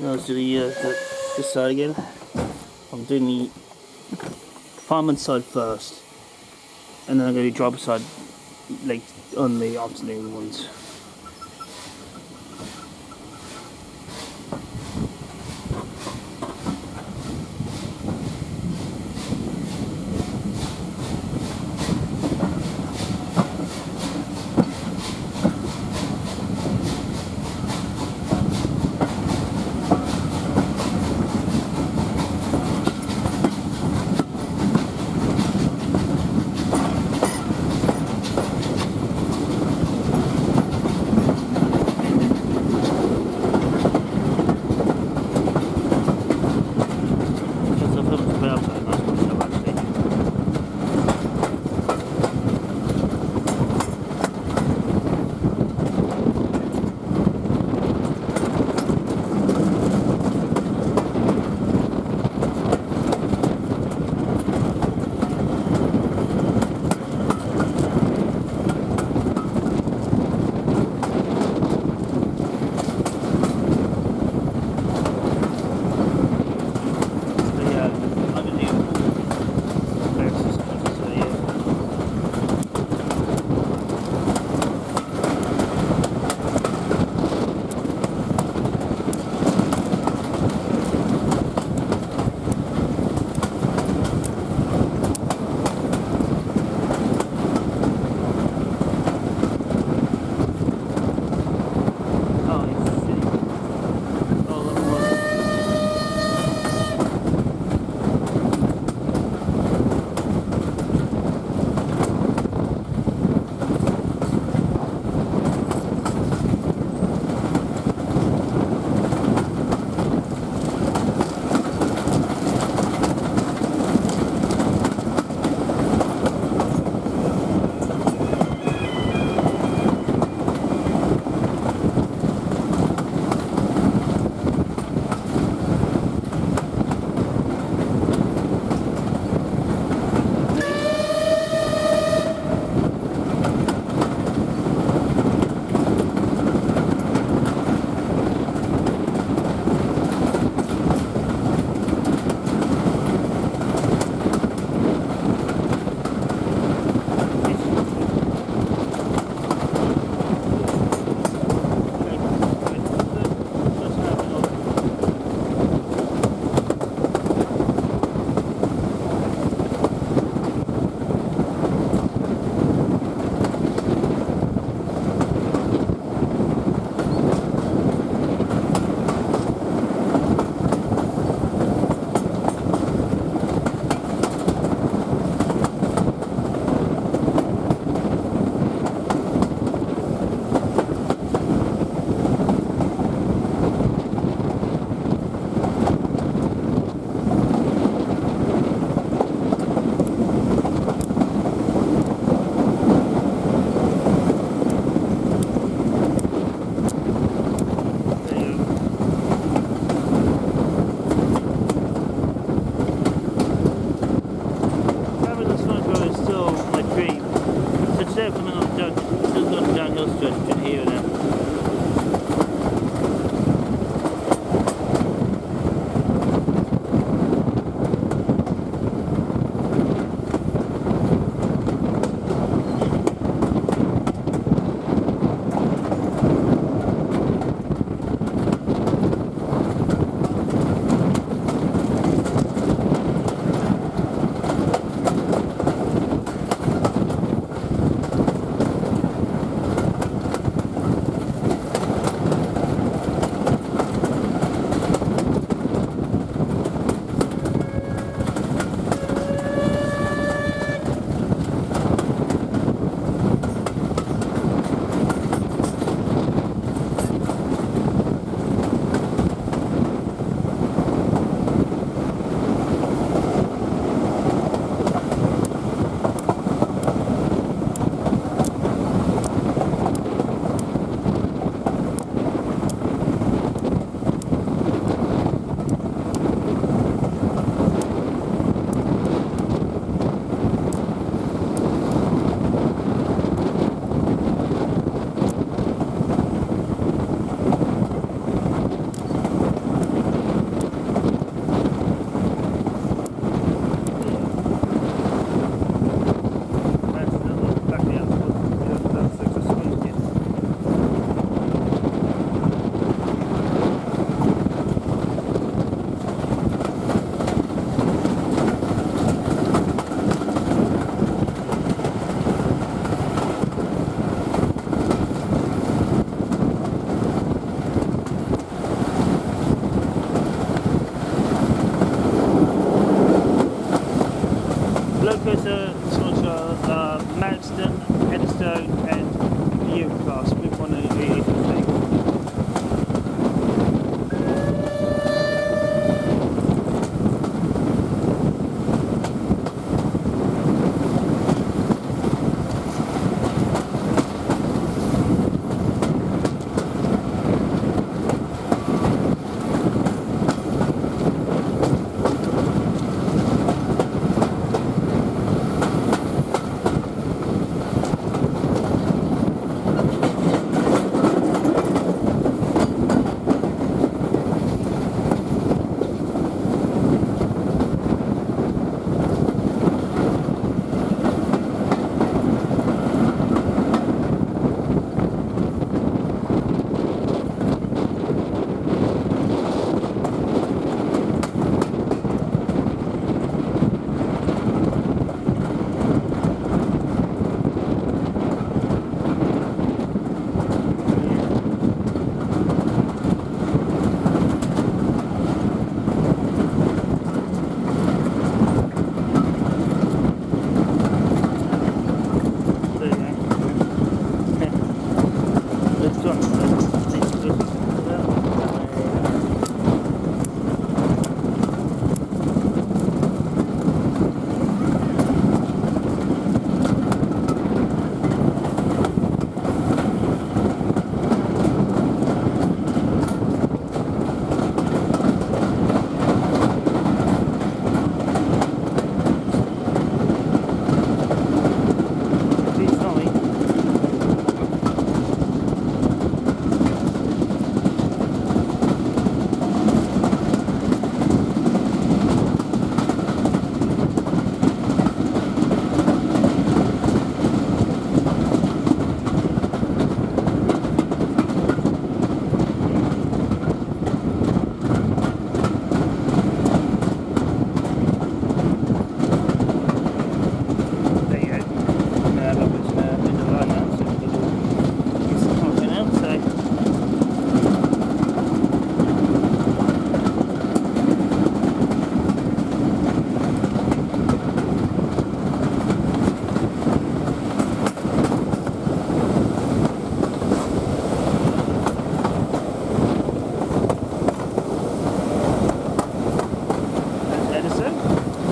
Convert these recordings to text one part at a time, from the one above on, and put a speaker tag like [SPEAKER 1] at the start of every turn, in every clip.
[SPEAKER 1] Now let's do this side again. I'm doing the fireman side first, and then I'm going to do driver side late on the afternoon ones. Loco is a Swanage Manston, Eddystone, and the U class. We want to really think.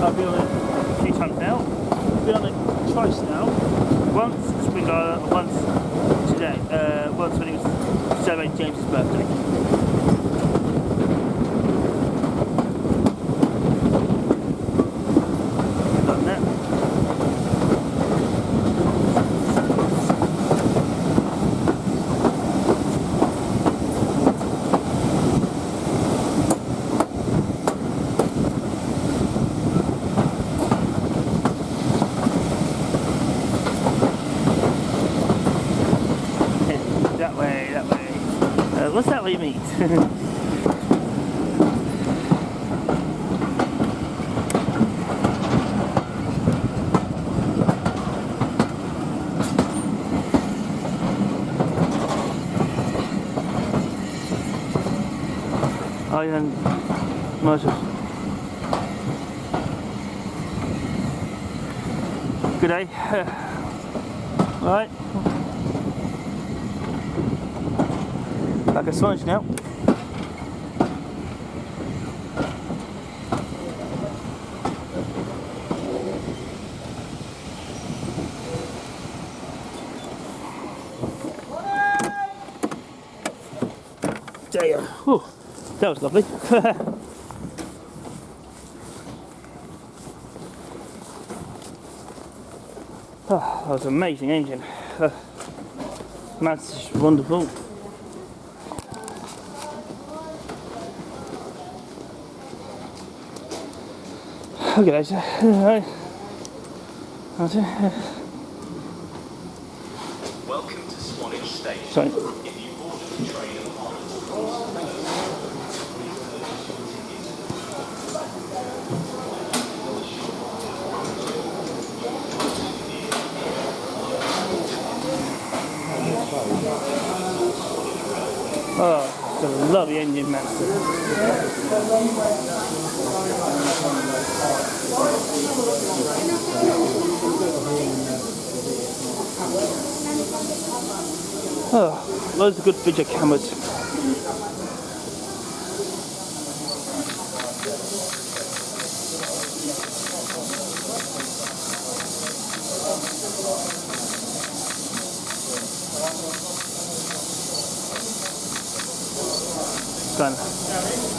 [SPEAKER 1] I've been on it a few times now. I've been on it twice now. Once Spring Gala, once today. Once when he was celebrating James's birthday. Done that. That way. What's that way you meet? Island Motors. Good day. Right. Like a Swanage now. There. Whew, that was lovely. Oh, that was an amazing engine. That's just wonderful. Okay, guys.
[SPEAKER 2] Welcome to Swanage Station.
[SPEAKER 1] Sorry.
[SPEAKER 2] If you boarded the train at Harman,
[SPEAKER 1] Oh. It's a lovely engine, Manston. Oh, loads of good video cameras. Gone.